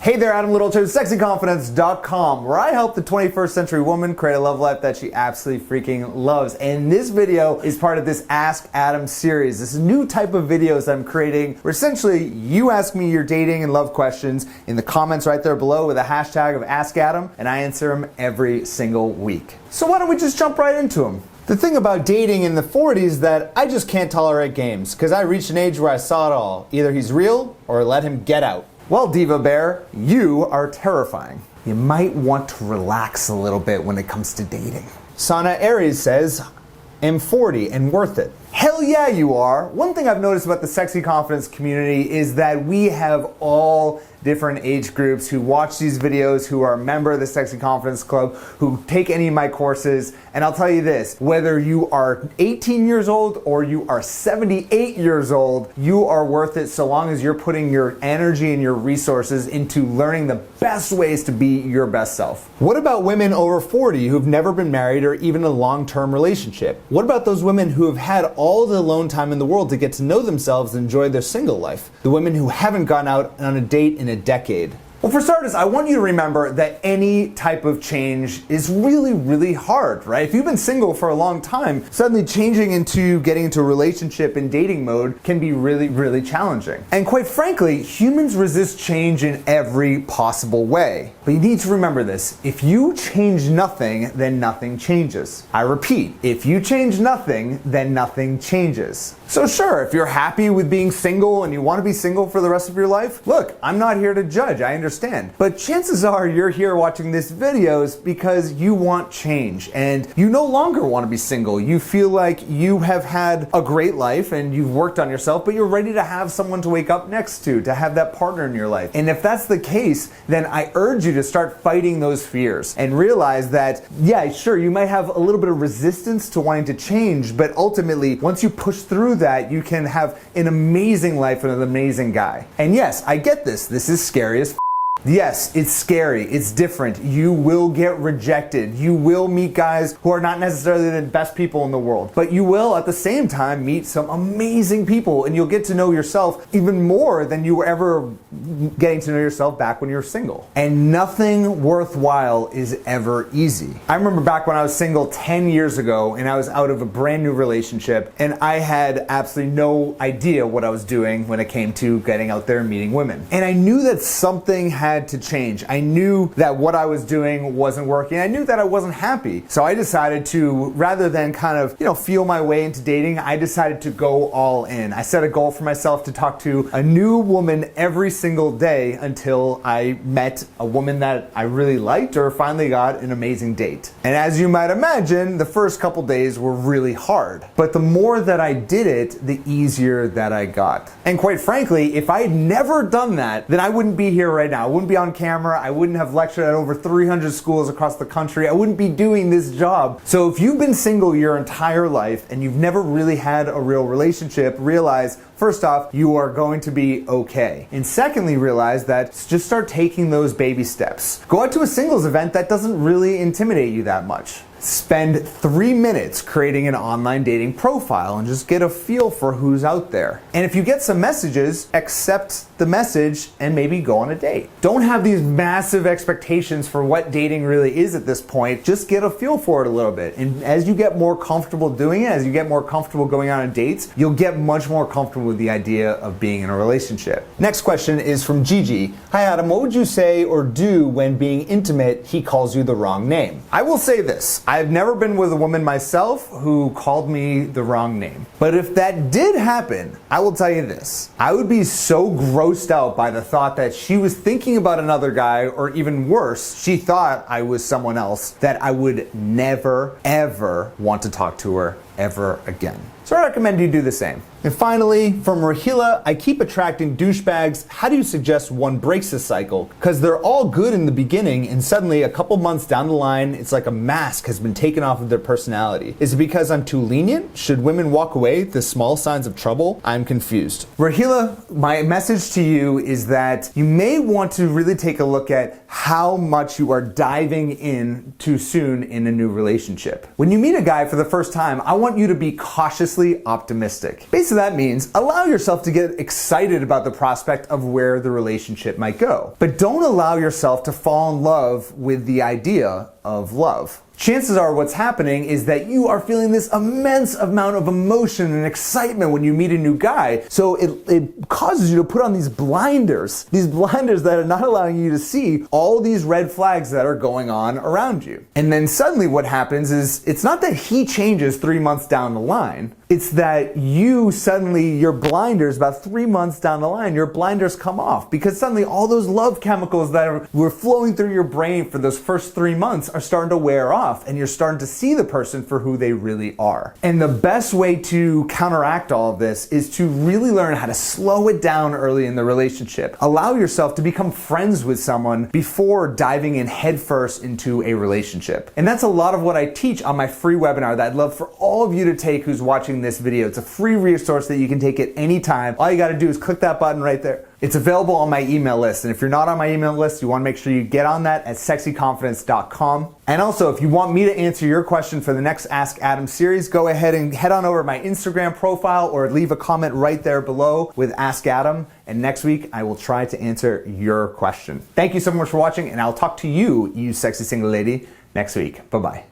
Hey there, Adam Little, sexyconfidence.com, where I help the 21st century woman create a love life that she absolutely freaking loves. And this video is part of this Ask Adam series. This is a new type of videos that I'm creating where essentially you ask me your dating and love questions in the comments right there below with a hashtag of Ask Adam, and I answer them every single week. So why don't we just jump right into them? The thing about dating in the 40s is that I just can't tolerate games, because I reached an age where I saw it all. Either he's real or let him get out. Well, Diva Bear, you are terrifying. You might want to relax a little bit when it comes to dating. Sana Aries says, I'm 40 and worth it. Hell yeah, you are. One thing I've noticed about the Sexy Confidence community is that we have all different age groups who watch these videos, who are a member of the Sexy Confidence Club, who take any of my courses. And I'll tell you this, whether you are 18 years old or you are 78 years old, you are worth it so long as you're putting your energy and your resources into learning the best ways to be your best self. What about women over 40 who've never been married or even in a long-term relationship? What about those women who have had all the alone time in the world to get to know themselves and enjoy their single life? The women who haven't gone out on a date in a decade. Well, for starters, I want you to remember that any type of change is really, really hard, right? If you've been single for a long time, suddenly changing into getting into a relationship and dating mode can be really, really challenging. And quite frankly, humans resist change in every possible way. But you need to remember this. If you change nothing, then nothing changes. I repeat, if you change nothing, then nothing changes. So sure, if you're happy with being single and you want to be single for the rest of your life, look, I'm not here to judge, I understand. But chances are you're here watching this videos because you want change and you no longer want to be single. You feel like you have had a great life and you've worked on yourself, but you're ready to have someone to wake up next to have that partner in your life. And if that's the case, then I urge you to start fighting those fears and realize that, yeah, sure, you might have a little bit of resistance to wanting to change, but ultimately, once you push through that, you can have an amazing life and an amazing guy. And yes, I get this. This is scary as f. Yes, it's scary, it's different. You will get rejected. You will meet guys who are not necessarily the best people in the world, but you will at the same time meet some amazing people and you'll get to know yourself even more than you were ever getting to know yourself back when you were single. And nothing worthwhile is ever easy. I remember back when I was single 10 years ago and I was out of a brand new relationship and I had absolutely no idea what I was doing when it came to getting out there and meeting women. And I knew that something had to change. I knew that what I was doing wasn't working. I knew that I wasn't happy. So I decided to, rather than kind of, feel my way into dating, I decided to go all in. I set a goal for myself to talk to a new woman every single day until I met a woman that I really liked or finally got an amazing date. And as you might imagine, the first couple days were really hard. But the more that I did it, the easier that I got. And quite frankly, if I had never done that, then I wouldn't be here right now. I wouldn't be on camera. I wouldn't have lectured at over 300 schools across the country. I wouldn't be doing this job. So if you've been single your entire life and you've never really had a real relationship, realize, first off, you are going to be okay. And secondly, realize that just start taking those baby steps. Go out to a singles event that doesn't really intimidate you that much. Spend 3 minutes creating an online dating profile and just get a feel for who's out there. And if you get some messages, accept the message and maybe go on a date. Don't have these massive expectations for what dating really is at this point. Just get a feel for it a little bit. And as you get more comfortable doing it, as you get more comfortable going on dates, you'll get much more comfortable with the idea of being in a relationship. Next question is from Gigi. Hi Adam, what would you say or do when being intimate, he calls you the wrong name? I will say this. I've never been with a woman myself who called me the wrong name. But if that did happen, I will tell you this. I would be so grossed out by the thought that she was thinking about another guy, or even worse, she thought I was someone else, that I would never, ever want to talk to her ever again. So I recommend you do the same. And finally, from Rahila, I keep attracting douchebags. How do you suggest one breaks this cycle? Because they're all good in the beginning and suddenly a couple months down the line, it's like a mask has been taken off of their personality. Is it because I'm too lenient? Should women walk away with the small signs of trouble? I'm confused. Rahila, my message to you is that you may want to really take a look at how much you are diving in too soon in a new relationship. When you meet a guy for the first time, I want want you to be cautiously optimistic. Basically, that means allow yourself to get excited about the prospect of where the relationship might go. But don't allow yourself to fall in love with the idea of love. Chances are what's happening is that you are feeling this immense amount of emotion and excitement when you meet a new guy. So it causes you to put on these blinders that are not allowing you to see all these red flags that are going on around you. And then suddenly what happens is it's not that he changes 3 months down the line. It's that you suddenly, your blinders, about 3 months down the line, your blinders come off because suddenly all those love chemicals that were flowing through your brain for those first 3 months are starting to wear off, and you're starting to see the person for who they really are. And the best way to counteract all of this is to really learn how to slow it down early in the relationship. Allow yourself to become friends with someone before diving in headfirst into a relationship. And that's a lot of what I teach on my free webinar that I'd love for all of you to take who's watching this video. It's a free resource that you can take at any time. All you got to do is click that button right there. It's available on my email list, and if you're not on my email list, you want to make sure you get on that at sexyconfidence.com. And also, if you want me to answer your question for the next Ask Adam series, go ahead and head on over to my Instagram profile or leave a comment right there below with Ask Adam, and next week I will try to answer your question. Thank you so much for watching, and I'll talk to you, you sexy single lady, next week. Bye-bye.